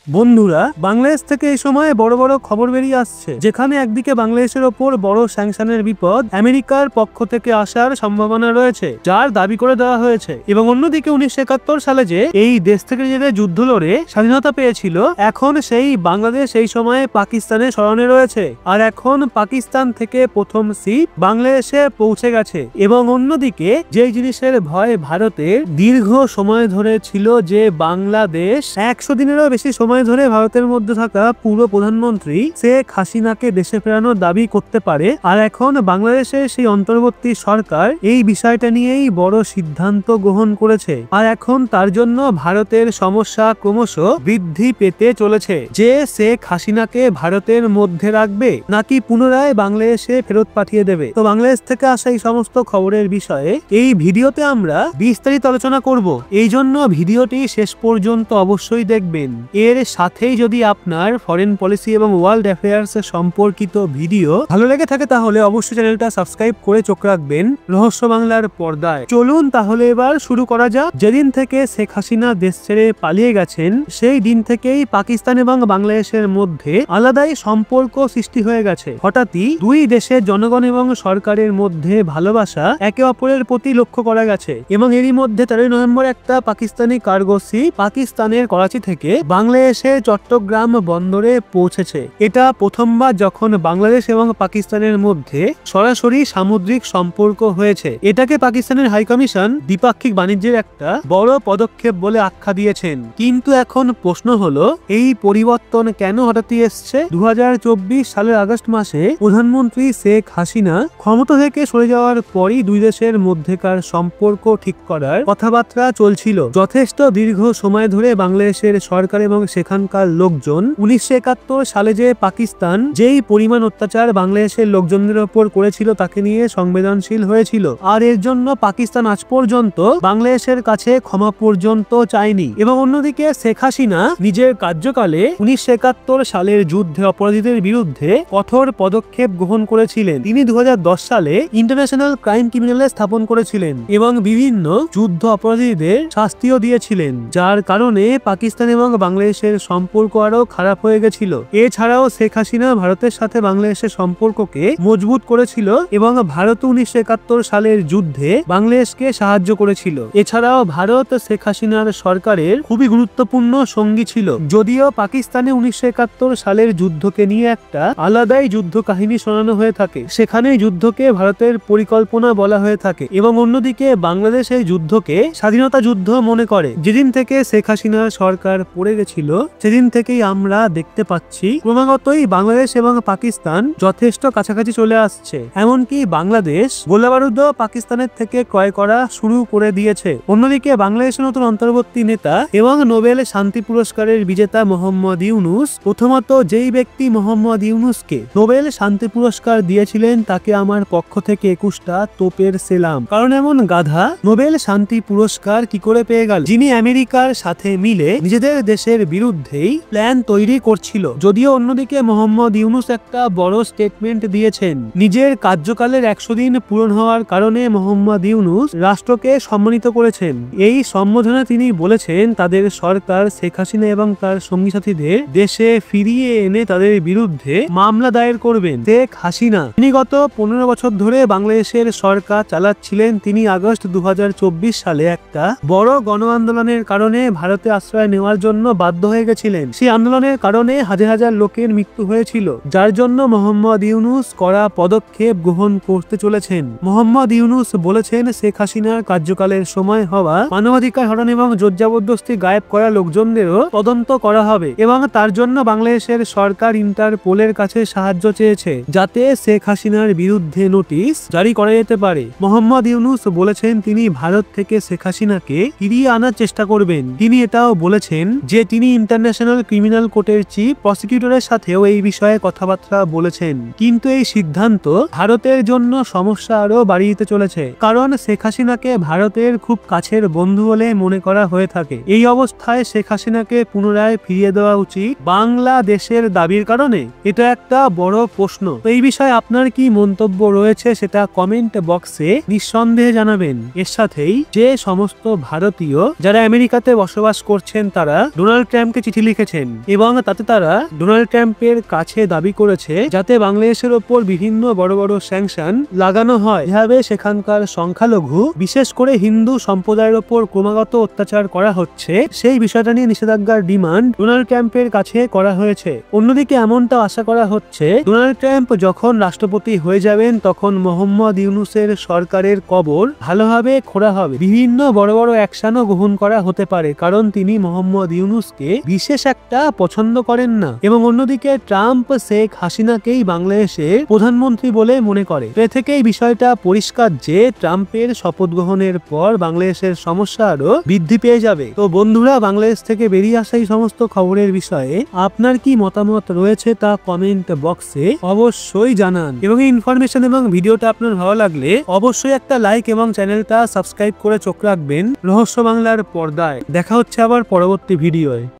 বন্ধুরা, বাংলাদেশ থেকে এই সময় বড় বড় খবর বেরিয়ে আসছে, যেখানে একদিকে বাংলাদেশের ওপর বড় স্যাংশনের বিপদ আমেরিকার পক্ষ থেকে আসার সম্ভাবনা রয়েছে, যার দাবি করে দেওয়া হয়েছে, এবং অন্যদিকে 1971 সালে যে এই দেশ থেকে নিজেদের যুদ্ধ লড়ে স্বাধীনতা পেয়েছিল, এখন সেই বাংলাদেশ এই সময়ে পাকিস্তানের শরণে রয়েছে। আর এখন পাকিস্তান থেকে প্রথম শিপ বাংলাদেশে পৌঁছে গেছে। এবং অন্যদিকে যে জিনিসের ভয় ভারতের দীর্ঘ সময় ধরে ছিল, যে বাংলাদেশ 100 দিনেরও বেশি সময় ধরে ভারতের মধ্যে থাকা পূর্ব প্রধানমন্ত্রী শেখ হাসিনাকে দেশে ফেরানোর দাবি করতে পারে। আর এখন বাংলাদেশের সেই অন্তর্বর্তী সরকার এই বিষয়টা নিয়েই বড় সিদ্ধান্ত গ্রহণ করেছে। আর এখন তার জন্য ভারতের সমস্যা ক্রমশ বৃদ্ধি পেতে চলেছে, যে শেখ হাসিনাকে ভারতের মধ্যে রাখবে নাকি পুনরায় বাংলাদেশে ফেরত পাঠিয়ে দেবে। তো বাংলাদেশ থেকে আসা এই সমস্ত খবরের বিষয়ে এই ভিডিওতে আমরা বিস্তারিত আলোচনা করব। এই জন্য ভিডিওটি শেষ পর্যন্ত অবশ্যই দেখবেন। এর সাথেই যদি আপনার ফরেন পলিসি এবং ওয়ার্ল্ড অ্যাফেয়ার্স সম্পর্কিত ভিডিও ভালো লেগে থাকে, তাহলে অবশ্যই চ্যানেলটা সাবস্ক্রাইব করে চোখ রাখবেন রহস্য বাংলার পর্দায়। চলুন তাহলে এবার শুরু করা যাক। যেদিন থেকে শেখ হাসিনা দেশ ছেড়ে পালিয়ে গেছেন, সেই দিন থেকেই পাকিস্তান এবং বাংলাদেশের মধ্যে আলাদাই সম্পর্ক সৃষ্টি হয়ে গেছে। হঠাৎই দুই দেশের জনগণ এবং সরকারের মধ্যে ভালোবাসা একে অপরের প্রতি লক্ষ্য করা গেছে। এবং এরই মধ্যে 13 নভেম্বর একটা পাকিস্তানি কার্গো শিপ পাকিস্তানের করাচি থেকে বাংলাদেশের চট্টগ্রাম বন্দরে পৌঁছেছে। এটা প্রথমবার যখন বাংলাদেশ এবং পাকিস্তানের মধ্যে সরাসরি সামুদ্রিক সম্পর্ক হয়েছে। এটাকে পাকিস্তানের হাইকমিশন দ্বিপাক্ষিক বাণিজ্যের একটা বড় পদক্ষেপ বলে আখ্যা দিয়েছেন। কিন্তু এখন প্রশ্ন হলো, এই পরিবর্তন কেন হঠাৎই এসছে? 2024 সালের আগস্ট মাসে প্রধানমন্ত্রী শেখ হাসিনা ক্ষমতা থেকে সরে যাওয়ার পরই দুই দেশের মধ্যেকার সম্পর্ক ঠিক করার কথাবার্তা চলছিল। যথেষ্ট দীর্ঘ সময় ধরে বাংলাদেশের সরকার এবং সেখানকার লোকজন 1971 সালে যে পাকিস্তান যেই পরিমাণ অত্যাচার বাংলাদেশের লোকজনদের ওপর করেছিল তাকে নিয়ে সংবেদনশীল হয়েছিল। আর এর জন্য পাকিস্তান আজ পর্যন্ত বাংলাদেশের কাছে ক্ষমা পর্যন্ত চায়নি। এবং অন্যদিকে শেখ হাসিনা নিজের কার্যকালে 1971 সালের যুদ্ধে অপরাধীদের বিরুদ্ধে কঠোর পদক্ষেপ গ্রহণ করেছিলেন। তিনি 2010 সালে ইন্টারন্যাশনাল ক্রাইম ট্রাইব্যুনাল স্থাপন করেছিলেন এবং বিভিন্ন যুদ্ধ অপরাধীদের শাস্তিও দিয়েছিলেন, যার কারণে পাকিস্তান এবং বাংলাদেশের সম্পর্ক আরো খারাপ হয়ে গেছিল। এছাড়াও শেখ হাসিনা ভারতের সাথে বাংলাদেশের সম্পর্ককে মজবুত করেছিল এবং ভারত 1971 সালের যুদ্ধে বাংলাদেশকে সাহায্য করেছিল। এছাড়াও ভারত শেখ হাসিনার সরকারের খুবই গুরুত্বপূর্ণ সঙ্গী ছিল। যদিও পাকিস্তানে 1971 সালের যুদ্ধকে নিয়ে একটা আলাদাই যুদ্ধ কাহিনী শোনানো হয়ে থাকে, সেখানে যুদ্ধকে ভারতের পরিকল্পনা বলা হয়ে থাকে। এবং অন্যদিকে বাংলাদেশ এই যুদ্ধকে স্বাধীনতা যুদ্ধ মনে করে। যেদিন থেকে শেখ হাসিনার সরকার পড়ে গেছিল, সেদিন থেকেই আমরা দেখতে পাচ্ছি ক্রমাগতই বাংলাদেশ এবং পাকিস্তান যথেষ্ট কাছাকাছি চলে আসছে। এমনকি বাংলাদেশ গোলাবারুদ পাকিস্তানের থেকে ক্রয় করা শুরু করে দিয়েছে। অন্যদিকে বাংলাদেশের নতুন অন্তর্বর্তী নেতা এবং নোবেল শান্তি পুরস্কারের বিজেতা মোহাম্মদ ইউনুস, প্রথমত যেই ব্যক্তি মোহাম্মদ ইউনুসকে নোবেল শান্তি পুরস্কার দিয়েছিলেন, তাকে আমার পক্ষ থেকে 21টা তোপের সেলাম। কারণ এমন গাধা নোবেল শান্তি পুরস্কার কি করে পেয়ে গেল, যিনি আমেরিকার সাথে মিলে নিজেদের দেশের বিরুদ্ধেই প্ল্যান তৈরি করছিল। যদিও অন্যদিকে মোহাম্মদ ইউনুস একটা বড় স্টেটমেন্ট দিয়েছেন। নিজের কার্যকালের 100 দিন পূরণ হওয়ার কারণে মোহাম্মদ ইউনুস রাষ্ট্রকে সম্মানিত করেছেন। এই সম্বোধনে তিনি বলেছেন তাদের সরকার শেখ হাসিনা এবং তার সঙ্গী সাথীদের দেশে ফিরিয়ে এনে তাদের বিরুদ্ধে মামলা দায়ের করবেন। শেখ হাসিনা তিনি গত 15 বছর ধরে বাংলাদেশের সরকার চালাচ্ছিলেন। তিনি আগস্ট 2024 সালে একটা বড় গণ আন্দোলনের কারণে ভারতে আশ্রয় নেওয়ার জন্য বাধ্য হয়ে গেছিলেন। সেই আন্দোলনের কারণে হাজার হাজার লোকের মৃত্যু হয়েছিল, যার জন্য মোহাম্মদ ইউনুস কড়া পদক্ষেপ গ্রহণ করতে চলেছেন। মোহাম্মদ ইউনুস বলেছেন, শেখ হাসিনার কার্যকালের সময় হওয়া মানবাধিকার হরণ এবং জোর জবরদস্তি গায়েব করা লোকজনদেরও তদন্ত করা হবে এবং তার জন্য বাংলাদেশের সরকার ইন্টারপোলের কাছে সাহায্য চেয়েছে, যাতে শেখ হাসিনার বিরুদ্ধে নোটিশ জারি করা যেতে পারে। মোহাম্মদ ইউনুস বলেছেন তিনি ভারত থেকে শেখ হাসিনাকে ফিরিয়ে আনার চেষ্টা করবেন। তিনি এটাও বলেছেন যে তিনি ইন্টারন্যাশনাল ক্রিমিনাল কোর্টের চিফ প্রসিকিউটরের সাথেও এই বিষয়ে কথাবার্তা বলেছেন। কিন্তু এই সিদ্ধান্ত ভারতের জন্য সমস্যা আরো বাড়িয়ে দিতে চলেছে, কারণ শেখ হাসিনাকে ভারতের খুব কাছের বন্ধু বলে মনে করা হয়ে থাকে। এই অবস্থায় শেখ হাসিনাকে পুনরায় ফিরিয়ে দেওয়া উচিত বাংলাদেশের দাবির কারণে? এটা একটা বড় প্রশ্ন। এই বিষয়ে আপনার কি মন্তব্য রয়েছে সেটা কমেন্ট বক্সে নিঃসন্দেহে জানাবেন। এর সাথেই যে সমস্ত ভারতীয় যারা আমেরিকাতে বসবাস করছেন, তারা ডোনাল্ড ট্রাম্পকে ট্রাম্পকে চিঠি লিখেছেন এবং তাতে তারা ডোনাল্ড ট্রাম্পের কাছে দাবি করেছে যাতে বাংলাদেশের ওপর বিভিন্ন বড় বড় স্যাংশন লাগানো হয়, এভাবে সেখানকার সংখ্যালঘু বিশেষ করে হিন্দু সম্প্রদায়ের ওপর ক্রমাগত অত্যাচার করা হচ্ছে সেই বিষয়টা নিয়ে নিষেধাজ্ঞার ডিমান্ড ডোনাল্ড ট্রাম্পের কাছে করা হয়েছে। অন্যদিকে এমনটা আশা করা হচ্ছে ডোনাল্ড ট্রাম্প যখন রাষ্ট্রপতি হয়ে যাবেন তখন মোহাম্মদ ইউনূসের সরকারের কবর ভালোভাবে খোঁড়া হবে, বিভিন্ন বড় বড় অ্যাকশনও গ্রহণ করা হতে পারে, কারণ তিনি মোহাম্মদ ইউনূসকে বিশেষ একটা পছন্দ করেন না এবং অন্যদিকে ট্রাম্প শেখ হাসিনাকেই বাংলাদেশের প্রধানমন্ত্রী বলে মনে করে। এ থেকেই বিষয়টা পরিষ্কার যে ট্রাম্পের শপথ গ্রহণের পর বাংলাদেশের সমস্যা আরো বৃদ্ধি পেয়ে যাবে। তো বন্ধুরা, বাংলাদেশ থেকে বেরিয়ে আসা এই সমস্ত খবরের বিষয়ে আপনার কি মতামত রয়েছে তা কমেন্ট বক্সে অবশ্যই জানান এবং এই ইনফরমেশন এবং ভিডিওটা আপনার ভালো লাগলে অবশ্যই একটা লাইক এবং চ্যানেলটা সাবস্ক্রাইব করে চোখ রাখবেন রহস্য বাংলার পর্দায়। দেখা হচ্ছে আবার পরবর্তী ভিডিওয়।